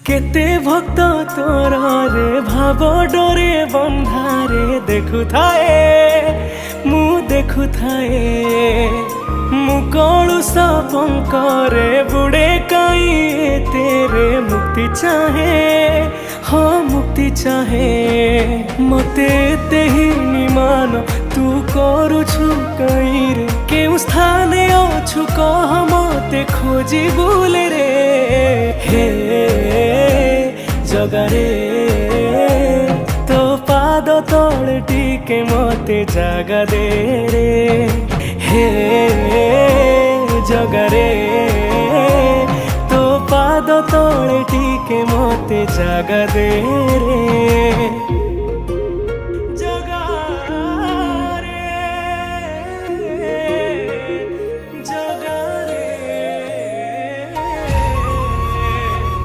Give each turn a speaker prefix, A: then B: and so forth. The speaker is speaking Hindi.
A: केते भक्त तोर रे भाव डोरे बंधारे देखु थाए मु देखु थाए मु कलुष पंकरे बुड़े कई तेरे मुक्ति चाहे हाँ मुक्ति चाहे मते ते ही निमान तू करुछु कई रे केउ स्थाने अछु कह मते खोजी बुले रे हे जगारे तो पाद तले टिके मते जागा दे रे हे जगारे तो पाद तले टिके मते जागा दे रे।